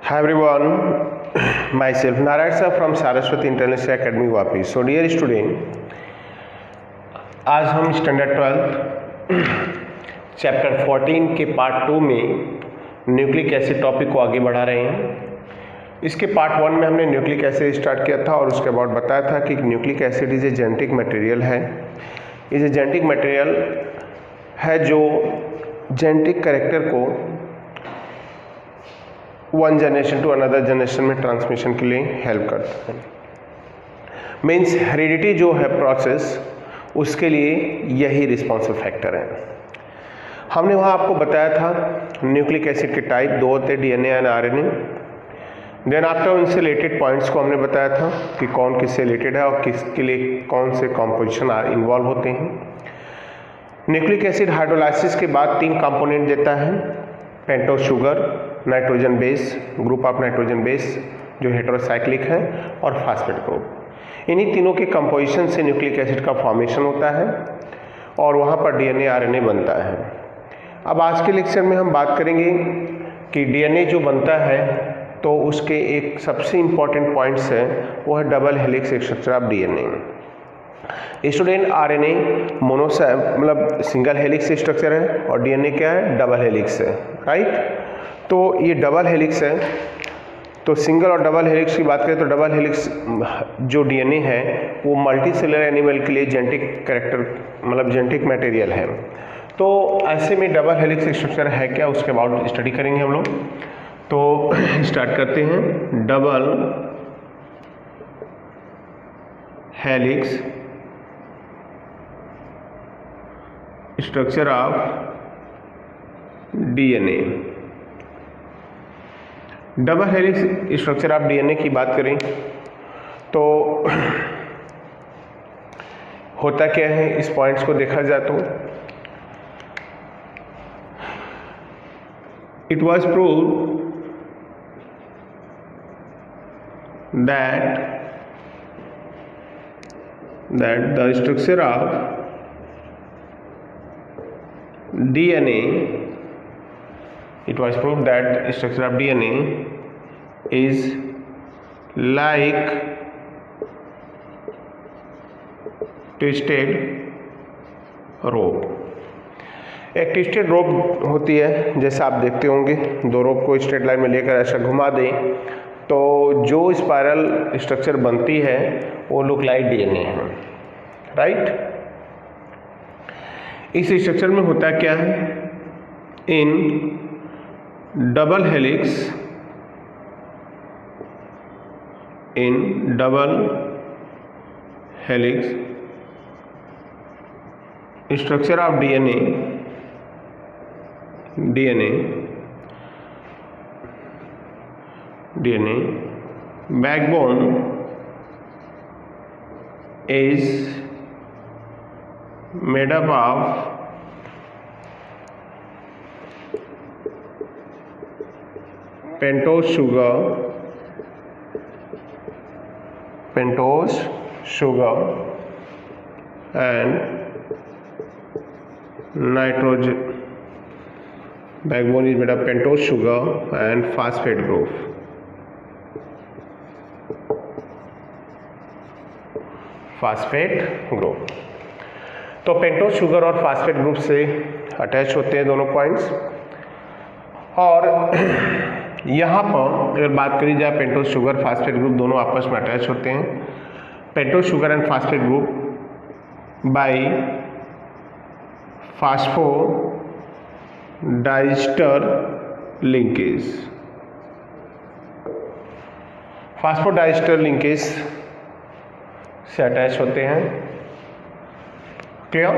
Hi everyone, myself Narayan sir from Saraswati International Academy Vapi. So dear student, आज हम standard 12 chapter 14 के part 2 में nucleic acid topic को आगे बढ़ा रहे हैं. इसके पार्ट 1 में हमने न्यूक्लिक एसिड स्टार्ट किया था और उसके बाद बताया था कि nucleic acid is a genetic material है. इज ए जेनेटिक मटेरियल है जो जेनेटिक कैरेक्टर को one generation to another generation में ट्रांसमिशन के लिए हेल्प करता है. मीन्स हेरिडिटी जो है प्रोसेस, उसके लिए यही रिस्पॉन्सिबल फैक्टर है. हमने वहाँ आपको बताया था न्यूक्लिक एसिड के टाइप दो होते, DNA and RNA. Then after उनसे रिलेटेड पॉइंट्स को हमने बताया था कि कौन किससे रिलेटेड है और किसके लिए कौन से कॉम्पोजिशन इन्वॉल्व होते हैं. न्यूक्लिक एसिड हाइड्रोलाइसिस के बाद 3 कंपोनेंट देता है: pentose sugar, nitrogen base, group of nitrogen base जो हेटेरोसाइक्लिक है, और फास्फेट ग्रुप. इन्हीं तीनों के कंपोजिशन से न्यूक्लिक एसिड का फॉर्मेशन होता है और वहाँ पर डीएनए आरएनए बनता है. अब आज के लेक्चर में हम बात करेंगे कि डीएनए जो बनता है तो उसके एक सबसे इम्पॉर्टेंट पॉइंट्स है, वो है double helix structure of DNA. Student, RNA मतलब सिंगल हेलिक्स स्ट्रक्चर है और डीएनए क्या है? डबल हेलिक्स है, राइट. तो ये डबल हेलिक्स है. तो सिंगल और डबल हेलिक्स की बात करें तो डबल हेलिक्स जो डीएनए है वो मल्टी सेलुलर एनिमल के लिए जेनेटिक कैरेक्टर मतलब जेनेटिक मटेरियल है. तो ऐसे में डबल हेलिक्स स्ट्रक्चर है क्या, उसके बाद स्टडी करेंगे हम लोग. तो स्टार्ट करते हैं. Double helix structure of DNA. Double helix structure of DNA की बात करें तो होता क्या है, इस पॉइंट्स को देखा जाए तो it was proved that the structure of DNA, it was proved that structure of DNA is like twisted rope. एक ट्विस्टेड रोप होती है, जैसे आप देखते होंगे, दो रोप को स्ट्रेट लाइन में लेकर ऐसा घुमा दें तो जो स्पाइरल स्ट्रक्चर बनती है वो लुक लाइक डीएनए है, राइट. इस स्ट्रक्चर में होता क्या है, in double helix structure of DNA backbone is made up of pentose sugar and nitrogen. Backbone is made of pentose sugar and phosphate group. Phosphate group. तो pentose sugar और phosphate group से attach होते हैं दोनों points. और यहाँ पर अगर बात करी जाए, पेंटोज शुगर फास्फेट ग्रुप दोनों आपस में अटैच होते हैं. Pentose sugar and phosphate group by phosphodiester linkage. Phosphodiester linkage से अटैच होते हैं. क्लियर.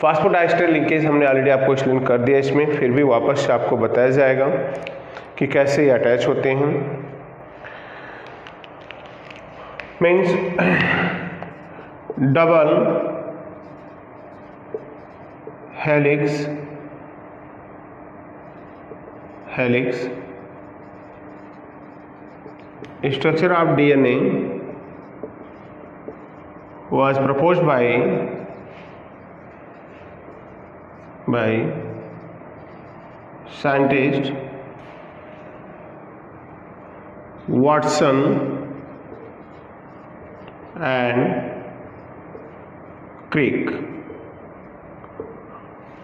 फास्फोडाइस्टर लिंकेज हमने ऑलरेडी आपको एक्सप्लेन कर दिया इसमें, फिर भी वापस से आपको बताया जाएगा कि कैसे ये अटैच होते हैं. Means double helix structure of DNA was proposed by scientist Watson and Crick.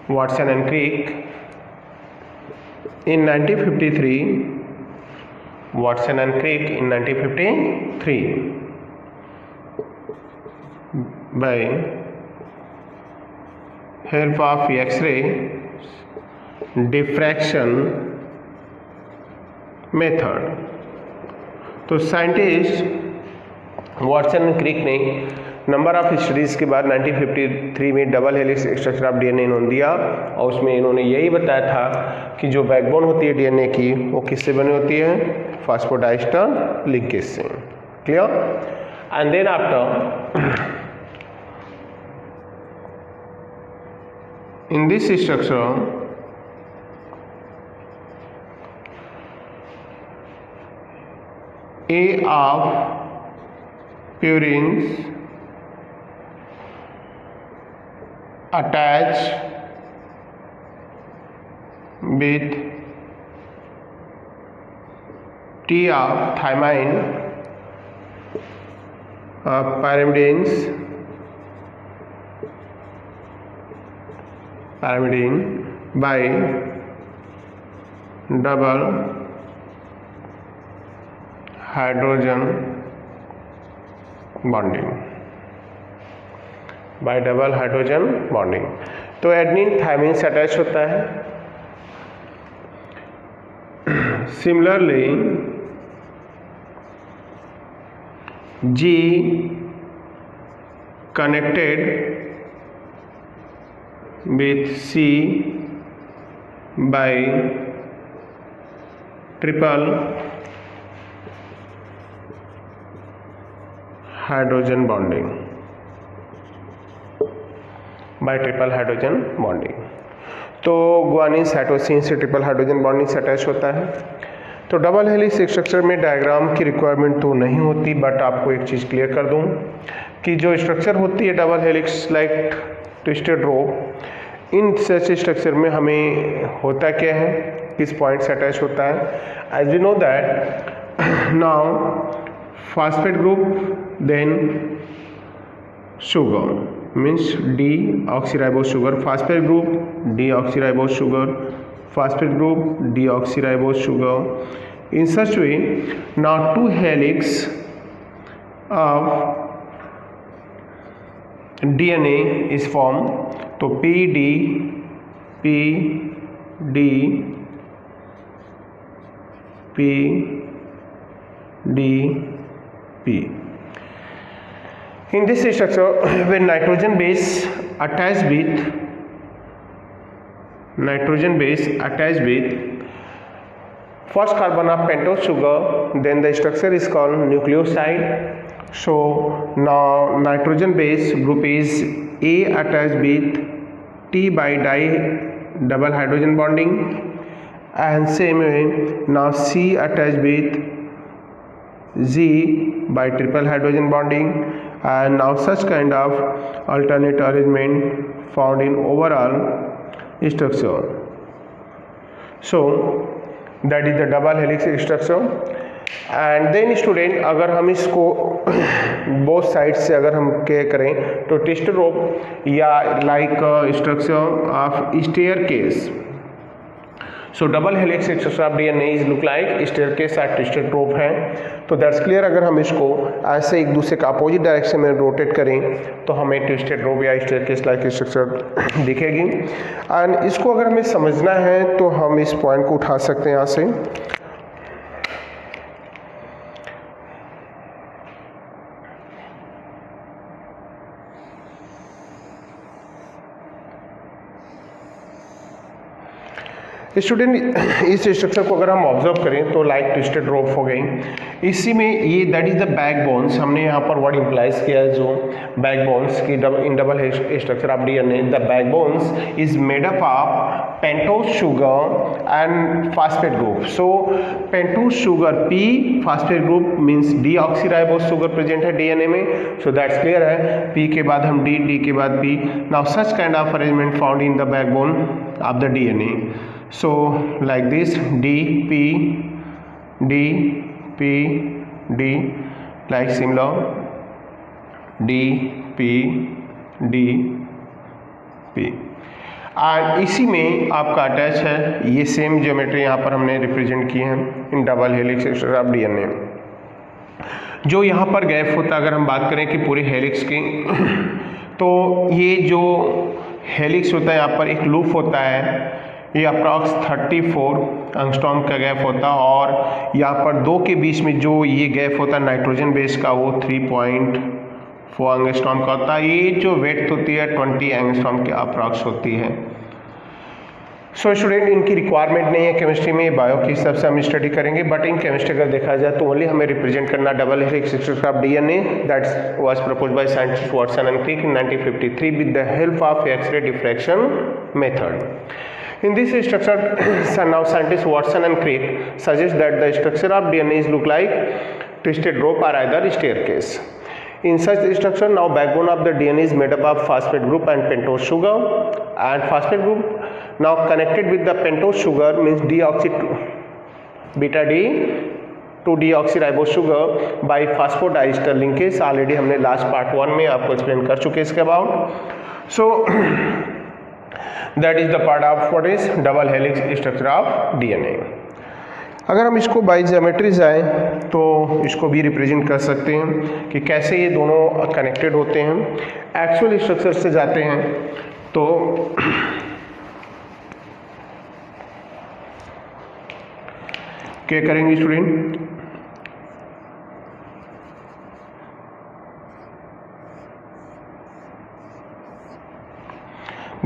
Watson and Crick in 1953. Watson and Crick in 1953 by help of X-ray diffraction method. तो साइंटिस्ट वॉटसन एंड क्रिक ने number of studies के बाद 1953 में double helix structure of DNA इन्होंने दिया और उसमें इन्होंने यही बताया था कि जो बैकबोन होती है डीएनए की वो किससे बनी होती है, फास्फोडाइस्टर लिंकेज से। Clear? And then after in this structure A of purines attach with T of thymine pyrimidine by double hydrogen bonding, bye double hydrogen bonding. तो एडनिन थायमिन से अटैच होता है। Similarly G connected with C bye triple hydrogen bonding, bye triple hydrogen bonding. तो guanine cytosine से triple hydrogen bonding से attach होता है। तो डबल हेलिक्स स्ट्रक्चर में डायग्राम की रिक्वायरमेंट तो नहीं होती, बट आपको एक चीज़ क्लियर कर दूं कि जो स्ट्रक्चर होती है डबल हेलिक्स लाइक ट्विस्टेड रोप, इन सच स्ट्रक्चर में हमें होता क्या है, किस पॉइंट से अटैच होता है। As we know that now phosphate group, then sugar means deoxyribose sugar, phosphate group deoxyribose sugar, phosphate group deoxyribose sugar. In such way, now two helix of DNA is formed. तो PD in this structure, when nitrogen base attached with first carbon of pentose sugar, then the structure is called nucleoside. So now nitrogen base group is A attached with T by di double hydrogen bonding, and same way now C attached with Z by triple hydrogen bonding, and now such kind of alternate arrangement found in overall structure. So that is the double helix structure. And then student अगर हम इसको both side से अगर हम क्या करें तो twisted रोप या like structure of staircase, so double helix structure of DNA is look like staircase और ट्विस्टेड रोप है। तो दैट्स क्लियर। अगर हम इसको ऐसे एक दूसरे का अपोजिट डायरेक्शन में रोटेट करें तो हमें ट्विस्टेड रोप या स्टेयरकेस लाइक स्ट्रक्चर दिखेगी। एंड इसको अगर हमें समझना है तो हम इस पॉइंट को उठा सकते हैं यहाँ से। स्टूडेंट इस स्ट्रक्चर को अगर हम ऑब्जर्व करें तो लाइक ट्विस्टेड रोप हो गई, इसी में ये दैट इज द बैकबोन्स, हमने यहाँ पर वर्ड इम्प्लाइज किया है जो बैकबोन्स की in double structure of DNA the backbones is made up of pentose sugar and phosphate group. So pentose sugar P, phosphate group means deoxyribose sugar present है DNA में। So that's clear है, P के बाद हम D, D के बाद P. Now such kind of arrangement found in the backbone of the DNA. So like this D, P, P D, like similar D P D P। और इसी में आपका अटैच है ये सेम ज्योमेट्री यहाँ पर हमने रिप्रेजेंट की है in double helix structure of DNA. जो यहाँ पर गैप होता है, अगर हम बात करें कि पूरे हेलिक्स की, तो ये जो हेलिक्स होता है यहाँ पर एक लूप होता है, ये अप्रॉक्स 34 एंगस्ट्रॉम का गैप होता है, और यहाँ पर दो के बीच में जो ये गैप होता है नाइट्रोजन बेस का वो 3.4 एंगस्ट्रॉम का होता है। ये जो वेट होती है 20 एंगस्ट्रॉम के अप्रॉक्स होती है। सो स्टूडेंट, इनकी रिक्वायरमेंट नहीं है केमिस्ट्री में, बायो की हिसाब से हम स्टडी करेंगे, बट इन केमिस्ट्री अगर देखा जाए तो ओनली हमें रिप्रेजेंट करना double helix structure of DNA that was proposed by scientist Watson and Crick in 1953 with the help of X-ray diffraction method. In this structure, now scientists Watson and Crick suggest that the structure of DNA is look like twisted rope or either staircase. In such structure, now backbone of the DNA is made up of phosphate group and pentose sugar, and phosphate group now connected with the pentose sugar means deoxy beta D to deoxyribose sugar by phosphodiester linkage। Already हमने last part 1 में आपको explain कर चुके इसके about. So that is the part of what is double helix structure of DNA. अगर हम इसको by geometry जाएँ तो इसको भी रिप्रेजेंट कर सकते हैं कि कैसे ये दोनों कनेक्टेड होते हैं। एक्चुअल स्ट्रक्चर से जाते हैं तो क्या करेंगे student,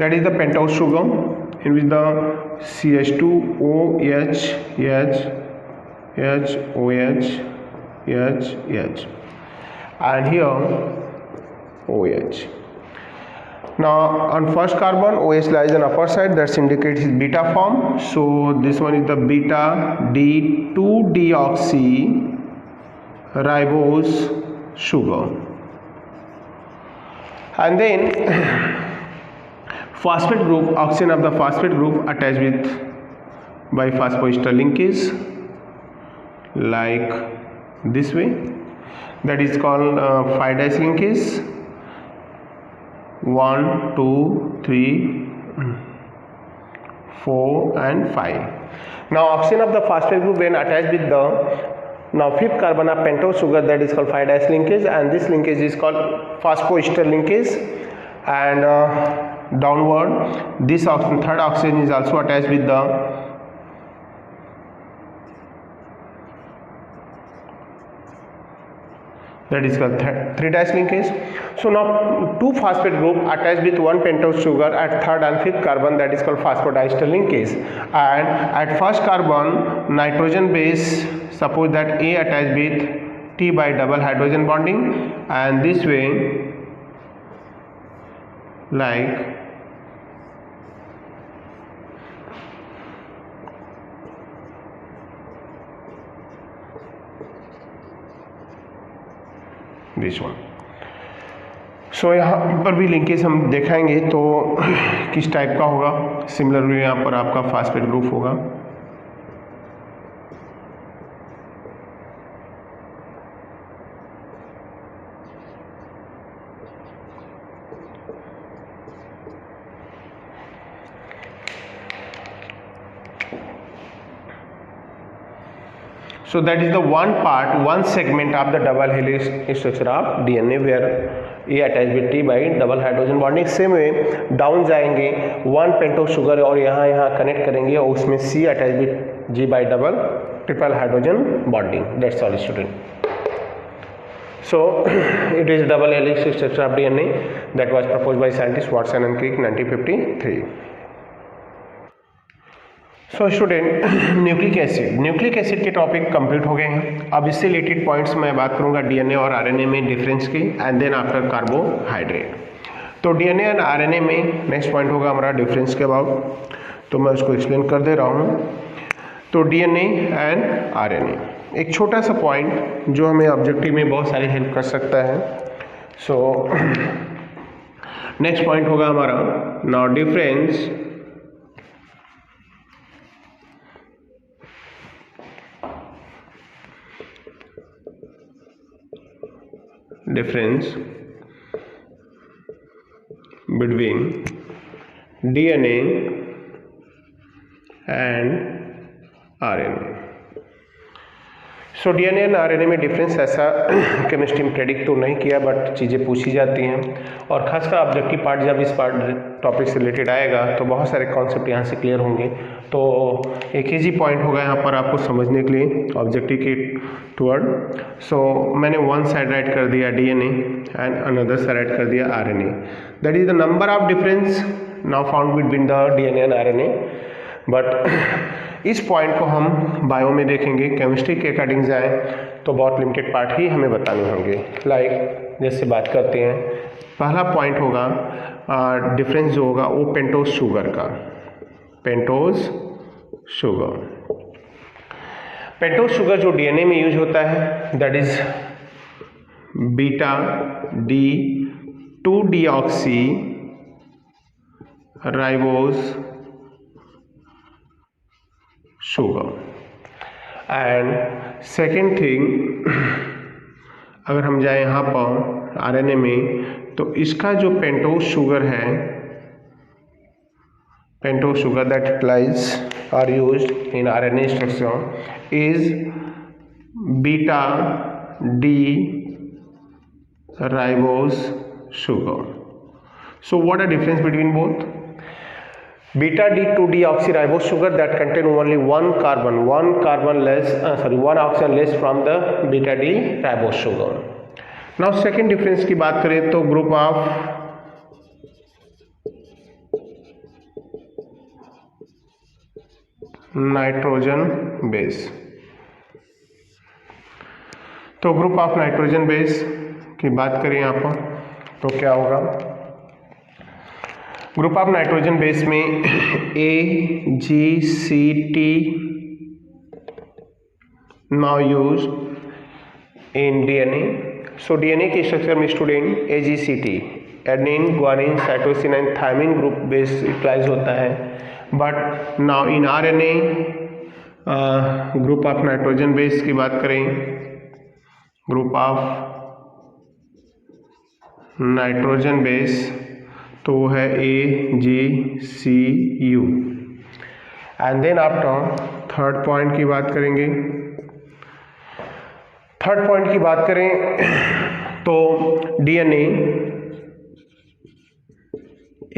that is the pentose sugar in which the CH2OH H H OH H H and here OH. Now on first carbon OH lies on upper side, that indicates beta form, so this one is the beta D2 deoxyribose sugar, and then phosphate group, oxygen of the phosphate group attached with by phosphoester linkage like this way, that is called 5' linkage 1 2 3 4 and 5. Now oxygen of the phosphate group when attached with the now fifth carbon of pentose sugar, that is called 5' linkage, and this linkage is called phosphoester linkage, and downward this oxygen, third oxygen is also attached with the that is called 3' linkage. So now two phosphate group attached with one pentose sugar at third and fifth carbon, that is called phosphodiester linkage, and at first carbon nitrogen base, suppose that A attached with T by double hydrogen bonding, and this way like this one. So यहाँ पर भी linkage हम देखेंगे तो किस type का होगा। Similarly यहाँ पर आपका फास्फेट ग्रुप होगा, so that is the one part, one segment of the double helix structure of DNA where A attached with T by double hydrogen bonding। Same way down जाएंगे, one pentose sugar और यहाँ connect करेंगे और उसमें C attached with G by double triple hydrogen bonding. That's all student. So it is double helix structure of DNA that was proposed by scientists Watson and Crick 1953। So student, nucleic acid के topic complete हो गए हैं। अब इससे related points मैं बात करूंगा DNA और आरएनए में डिफरेंस की, एंड देन आफ्टर कार्बोहाइड्रेट। तो डीएनए एंड आरएनए में नेक्स्ट पॉइंट होगा हमारा डिफरेंस के अबाउट, तो मैं उसको एक्सप्लेन कर दे रहा हूँ। तो डीएनए एंड आरएनए एक छोटा सा पॉइंट जो हमें ऑब्जेक्टिव में बहुत सारी हेल्प कर सकता है। सो नेक्स्ट पॉइंट होगा हमारा now difference difference between DNA and RNA. So DNA and RNA में डिफरेंस ऐसा केमिस्ट्री में प्रेडिक्ट तो नहीं किया, बट चीज़ें पूछी जाती हैं, और खासकर ऑब्जेक्टिव पार्ट जब इस टॉपिक से रिलेटेड आएगा तो बहुत सारे कॉन्सेप्ट यहाँ से क्लियर होंगे। तो एक ईजी पॉइंट होगा यहाँ पर आपको समझने के लिए ऑब्जेक्टिव के टुवर्ड। सो मैंने वन साइड राइट कर दिया DNA and another side right कर दिया RNA. That is the number of difference now found between the DNA and RNA. But इस पॉइंट को हम बायो में देखेंगे, केमिस्ट्री के अकॉर्डिंग जाए तो बहुत लिमिटेड पार्ट ही हमें बताने होंगे। लाइक जैसे बात करते हैं, पहला पॉइंट होगा डिफरेंस जो होगा वो पेंटोज शुगर का। पेंटोज शुगर, पेंटोज शुगर जो डीएनए में यूज होता है that is beta D 2 deoxy ribose sugar. And second thing, अगर हम जाए यहाँ पर आरएनए में तो इसका जो पेंटोज शुगर है, pentose sugar that utilise are used in RNA structure is beta D ribose sugar. So what are difference between both? Beta D 2 deoxyribose sugar that contain only one oxygen less from the beta D ribose sugar. Now second difference की बात करें तो group of nitrogen base. तो group of nitrogen base की बात करें यहाँ पर तो क्या होगा? ग्रुप ऑफ नाइट्रोजन बेस में AgCT now use in DNA. So DNA के स्ट्रक्चर में student AgCT adenine, guanine, cytosine and thymine group base utilise होता है। But now in RNA group of nitrogen base की बात करें, ग्रुप ऑफ नाइट्रोजन बेस तो वो है AgCU। And then after third point की बात करेंगे। थर्ड पॉइंट की बात करें तो DNA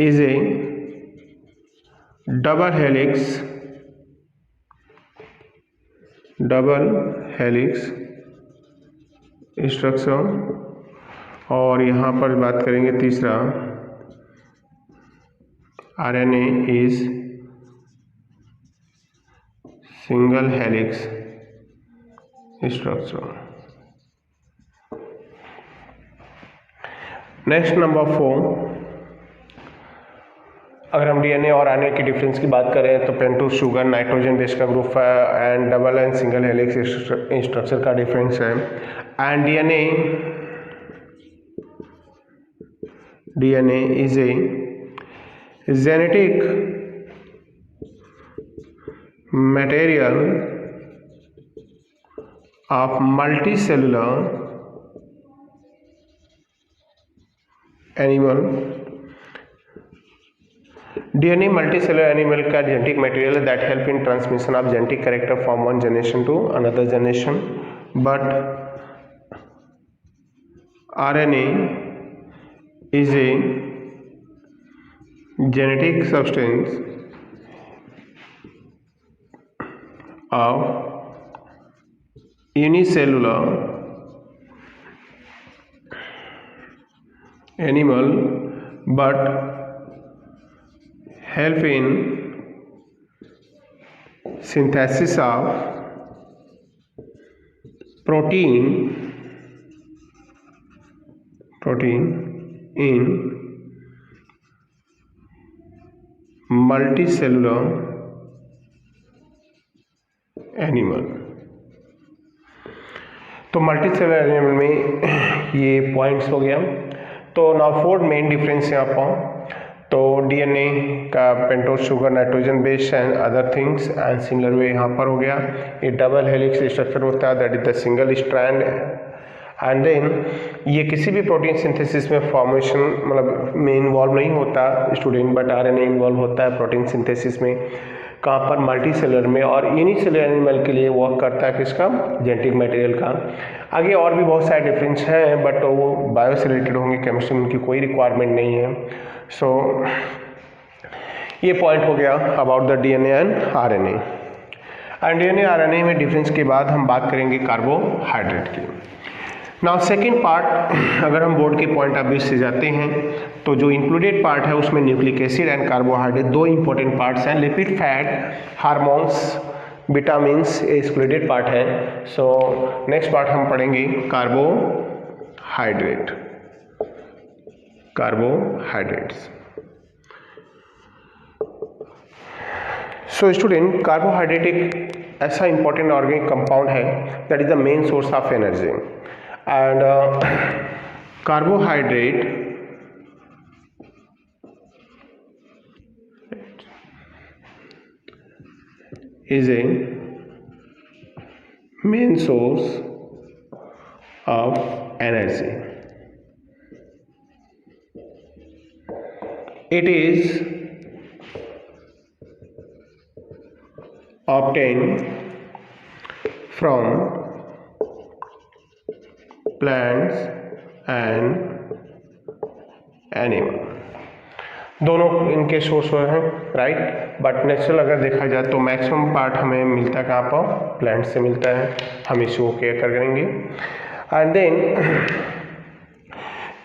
is a double helix structure, और यहाँ पर बात करेंगे तीसरा RNA is single helix structure. Next number 4, अगर हम डीएनए और आरएनए की डिफरेंस की बात करें तो पेंटोज शुगर नाइट्रोजन बेस का ग्रुप है and double and single helix structure का डिफरेंस है। And DNA is a genetic material of multicellular animal। DNA multicellular animal का genetic material that help in transmission of genetic character from one generation to another generation. But RNA is a genetic substance of unicellular animal but help in synthesis of protein in multicellular animal. तो multicellular animal में ये points हो गया। तो now fourth main difference यहाँ पर, तो DNA का pentose sugar nitrogen base and other things and similar way यहाँ पर हो गया। ये डबल हेलिक्स स्ट्रक्चर होता है that is the single strand and then ये किसी भी प्रोटीन सिंथेसिस में फॉर्मेशन मतलब में इन्वॉल्व नहीं होता स्टूडेंट, बट आरएनए इन्वॉल्व होता है प्रोटीन सिंथेसिस में। कहाँ पर? मल्टी सेलुलर में, और यूनिसेलुलर एनिमल के लिए वर्क करता है किसका? जेनेटिक मटेरियल का। आगे और भी बहुत सारे डिफरेंस हैं बट वो बायो से रिलेटेड होंगे, केमिस्ट्री में उनकी कोई रिक्वायरमेंट नहीं है। सो ये पॉइंट हो गया about the DNA and RNA. And DNA RNA में डिफरेंस के बाद हम बात करेंगे कार्बोहाइड्रेट की। नाउ सेकेंड पार्ट, अगर हम बोर्ड के पॉइंट ऑफ व्यू से जाते हैं तो जो इंक्लूडेड पार्ट है उसमें न्यूक्लिक एसिड एंड कार्बोहाइड्रेट दो इंपॉर्टेंट पार्ट्स हैं। Lipid, fat, hormones, vitamins excluded part है। सो नेक्स्ट पार्ट हम पढ़ेंगे carbohydrate, carbohydrates. So student, carbohydrate एक ऐसा इंपॉर्टेंट ऑर्गेनिक कंपाउंड है that is the main source of energy. And carbohydrate is a main source of energy. It is obtained from plants and animal. दोनों इनके source हैं, right. But natural अगर देखा जाए तो मैक्सिमम पार्ट हमें मिलता है कहाँ पर? प्लांट से मिलता है। हम इसको केयर करेंगे। एंड देन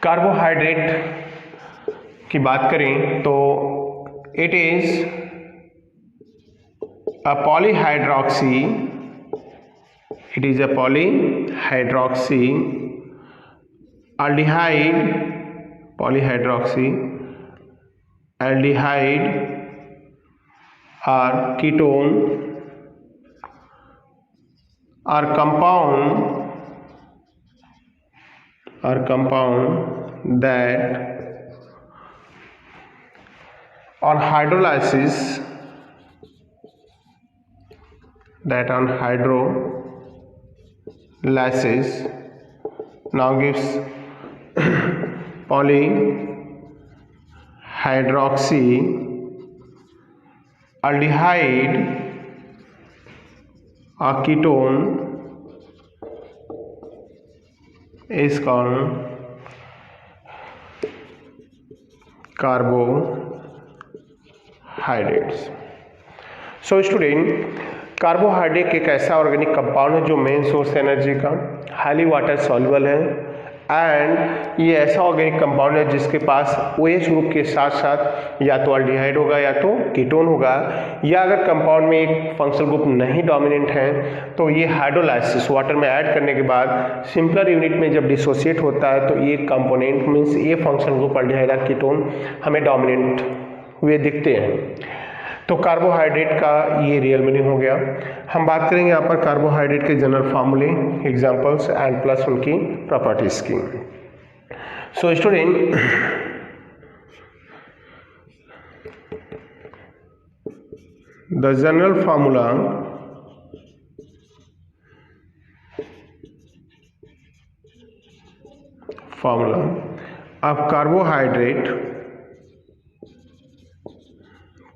कार्बोहाइड्रेट की बात करें तो it is a polyhydroxy, it is a polyhydroxy aldehyde, polyhydroxy aldehyde or ketone or compound that on hydrolysis now gives polyhydroxy aldehyde or ketone is called carbohydrates. So student, carbohydrate एक ऐसा organic compound है जो main source energy का, highly water soluble है and ये ऐसा organic compound है जिसके पास OH ग्रुप के साथ साथ या तो अल्डिहाइड होगा या तो कीटोन होगा, या अगर कंपाउंड में एक फंक्शनल ग्रुप नहीं डोमिनेंट है तो ये हाइड्रोलाइसिस वाटर में ऐड करने के बाद सिंपलर यूनिट में जब डिसोसिएट होता है तो ये कंपोनेंट मीन्स ये फंक्शनल ग्रुप अल्डिहाइड या कीटोन हमें डोमिनेंट हुए दिखते हैं। तो कार्बोहाइड्रेट का ये रियल मीनिंग हो गया। हम बात करेंगे यहाँ पर कार्बोहाइड्रेट के जनरल फार्मूले, एग्जांपल्स एंड प्लस उनकी प्रॉपर्टीज की। So student, the general formula of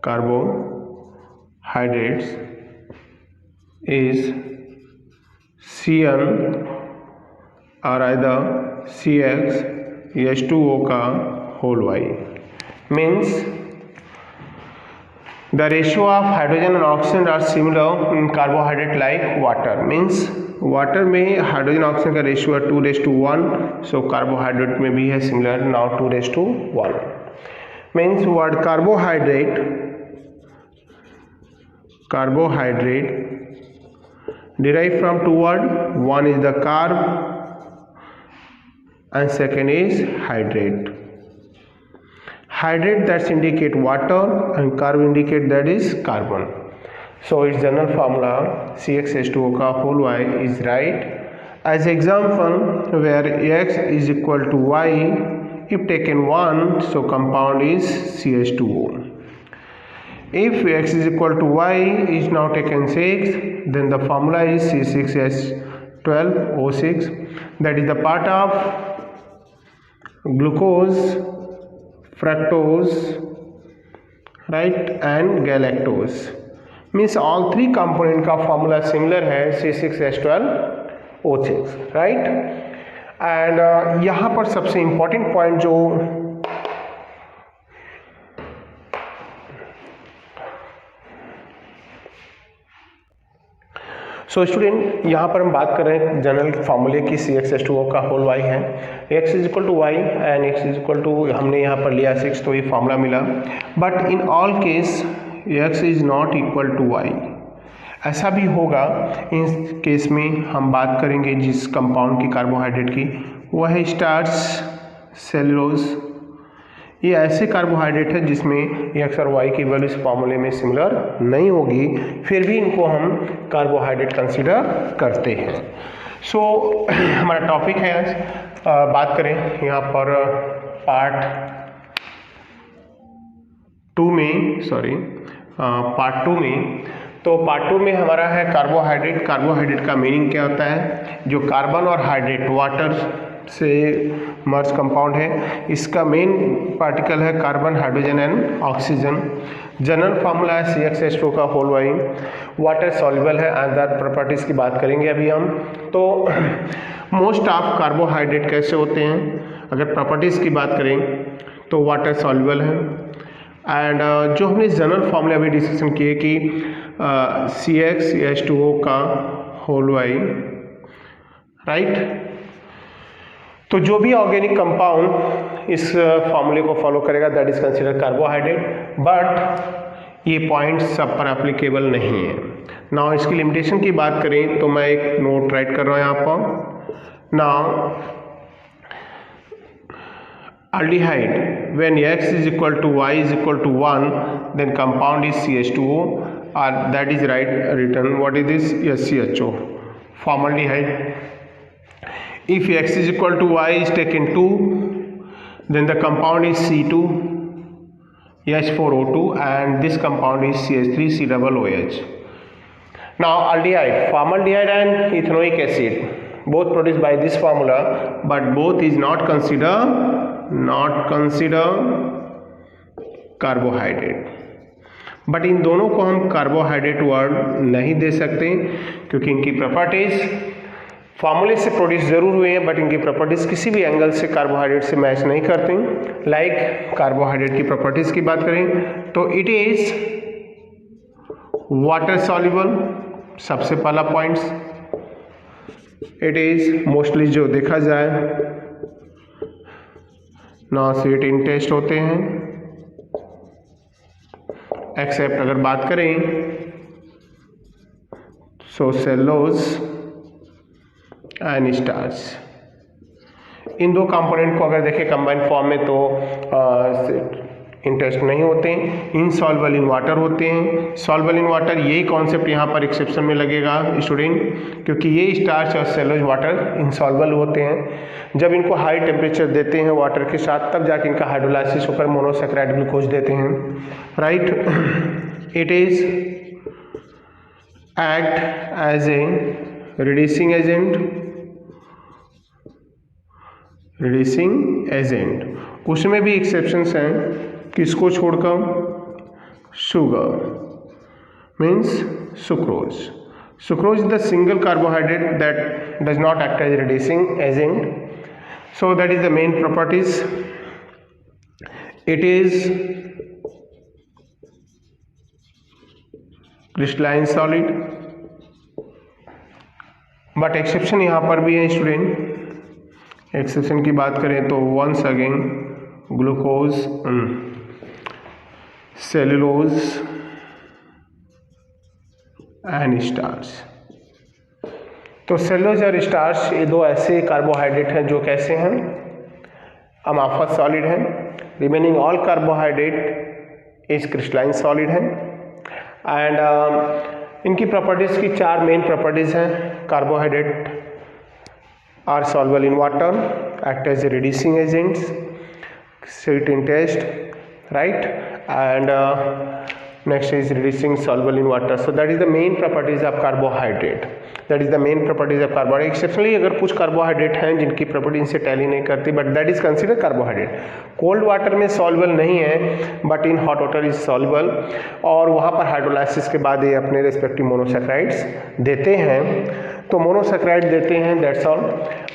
carbohydrates is CN or either CX H2O का whole Y, means the ratio of hydrogen and oxygen are similar in carbohydrate like water, means water में hydrogen oxygen का ratio है 2:1, so carbohydrate में भी है similar, now 2:1, means what carbohydrate derived from two words, one is the carb and second is hydrate. Hydrate that indicate water and carb indicate that is carbon. So its general formula CxH2O का whole Y is right. As example, where X is equal to Y, if taken 1, so compound is CH2O. If X is equal to Y is now taken 6, then the formula is C6H12O6. that is the part of glucose, fructose, right, and galactose. Means all three component का formula similar है C6H12O6, right. And यहाँ पर सबसे important point जो student यहाँ पर हम बात कर रहे हैं जनरल फार्मूले की CxH2O का होल y है, x is equal to y and x is equal to हमने यहाँ पर लिया 6, तो ये फार्मूला मिला। But in all case x is not equal to y। ऐसा भी होगा इस केस में हम बात करेंगे जिस कंपाउंड की कार्बोहाइड्रेट की, वह है स्टार्च, सेलुलोज। ये ऐसे कार्बोहाइड्रेट है जिसमें x और y की वैल्यू इस फॉर्मूले में सिमिलर नहीं होगी, फिर भी इनको हम कार्बोहाइड्रेट कंसीडर करते हैं। हमारा टॉपिक है आज, बात करें यहाँ पर पार्ट टू में, तो पार्ट टू में हमारा है कार्बोहाइड्रेट। कार्बोहाइड्रेट का मीनिंग क्या होता है? जो कार्बन और हाइड्रेट वाटर से मर्ज कंपाउंड है, इसका मेन पार्टिकल है carbon, hydrogen and oxygen. General formula है CxH2 का होल y। वाटर सॉल्युबल है, अदर प्रॉपर्टीज़ की बात करेंगे अभी हम। तो मोस्ट ऑफ कार्बोहाइड्रेट कैसे होते हैं, अगर प्रॉपर्टीज़ की बात करें तो वाटर सॉल्युबल है। एंड जो हमने जनरल फार्मूला अभी डिस्कशन किए कि CxH2O का होल y, राइट। तो जो भी ऑर्गेनिक कंपाउंड इस फार्मूले को फॉलो करेगा that is consider carbohydrate, but ये पॉइंट सब पर एप्लीकेबल नहीं है। नाउ इसकी लिमिटेशन की बात करें तो मैं एक नोट राइट कर रहा हूँ यहाँ पर। Now aldehyde when x is equal to y is equal to 1 then compound is CH2O, or that is right written. What is this? Yes, CHO, formaldehyde. If x is equal to y is taken 2, then the compound is C2 H4O2 and this compound is CH3COOH. Now aldehyde, formaldehyde and ethanoic acid both produced by this formula, but both is not consider carbohydrate. But in दोनों को हम carbohydrate word नहीं दे सकते क्योंकि इनकी properties फार्मूले से produce जरूर हुए हैं, बट इनकी प्रॉपर्टीज किसी भी एंगल से कार्बोहाइड्रेट से मैच नहीं करती। लाइक कार्बोहाइड्रेट की प्रॉपर्टीज की बात करें तो इट इज वाटर सॉल्युबल, सबसे पहला पॉइंट्स। इट इज मोस्टली जो देखा जाए नॉसिट इन टेस्ट होते हैं, एक्सेप्ट अगर बात करें सो सेलुलोज एंड स्टार्च। इन दो कंपोनेंट को अगर देखें कंबाइंड फॉर्म में तो इंटेस्ट नहीं होते हैं, इनसॉल्युबल इन वाटर होते हैं। सॉल्युबल इन वाटर, यही कॉन्सेप्ट यहाँ पर एक्सेप्शन में लगेगा स्टूडेंट, क्योंकि ये स्टार्च और सेलुलोज वाटर इनसॉल्युबल होते हैं। जब इनको हाई टेम्परेचर देते हैं वाटर के साथ तब जाके इनका हाइड्रोलाइसिस होकर मोनोसैकेराइड ग्लूकोज देते हैं, right. It is act as a reducing agent. उसमें भी एक्सेप्शंस हैं, किसको छोड़कर? Sugar means sucrose. Sucrose is the single carbohydrate that does not act as reducing agent, so that is the main properties. It is crystalline solid, but exception यहाँ पर भी है student. Exception की बात करें तो once again glucose, cellulose and starch. तो cellulose और स्टार्च ये दो ऐसे कार्बोहाइड्रेट हैं जो कैसे हैं? अमाफस सॉलिड हैं। Remaining all carbohydrate is crystalline solid हैं। एंड इनकी प्रॉपर्टीज़ की चार मेन प्रॉपर्टीज़ हैं। Carbohydrate are soluble in water, act as a reducing agents, sweet in taste, right, and next is reducing soluble in water. So that is the main properties of carbohydrate. That is the main properties of carbohydrate. Exceptionally अगर कुछ carbohydrate हैं जिनकी property इनसे tally नहीं करती, but that is consider carbohydrate. Cold water में soluble नहीं है but in hot water is soluble, और वहाँ पर हाइड्रोलाइसिस के बाद ये अपने रेस्पेक्टिव मोनोसैकेराइड्स देते हैं. तो मोनोसैकेराइड देते हैं, that's all.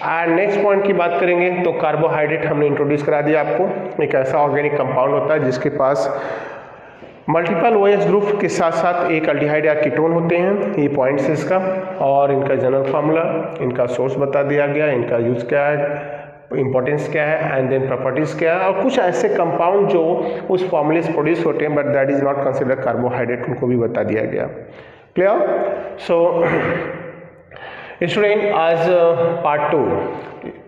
And next point की बात करेंगे तो कार्बोहाइड्रेट हमने इंट्रोड्यूस करा दिया आपको. एक ऐसा ऑर्गेनिक कंपाउंड होता है जिसके पास मल्टीपल OH ग्रुप के साथ साथ एक अल्डिहाइड या कीटोन होते हैं. ये पॉइंट्स है इसका, और इनका जनरल फार्मूला, इनका सोर्स बता दिया गया, इनका यूज क्या है, इंपॉर्टेंस क्या है, एंड देन प्रॉपर्टीज क्या है, और कुछ ऐसे कंपाउंड जो उस फॉर्मूले से प्रोड्यूस होते हैं but that is not consider carbohydrate, उनको भी बता दिया गया. क्लियर? सो स्टूडेंट, आज पार्ट 2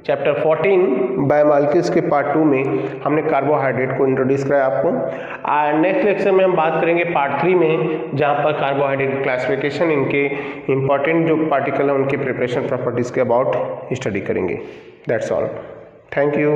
चैप्टर 14 बायोमॉलिक्यूल्स के पार्ट 2 में हमने कार्बोहाइड्रेट को इंट्रोड्यूस कराया आपको. एंड नेक्स्ट लेक्चर में हम बात करेंगे पार्ट 3 में, जहाँ पर कार्बोहाइड्रेट क्लासिफिकेशन, इनके इंपॉर्टेंट जो पार्टिकल हैं उनके प्रिपरेशन प्रॉपर्टीज़ के अबाउट स्टडी करेंगे. That's all. Thank you.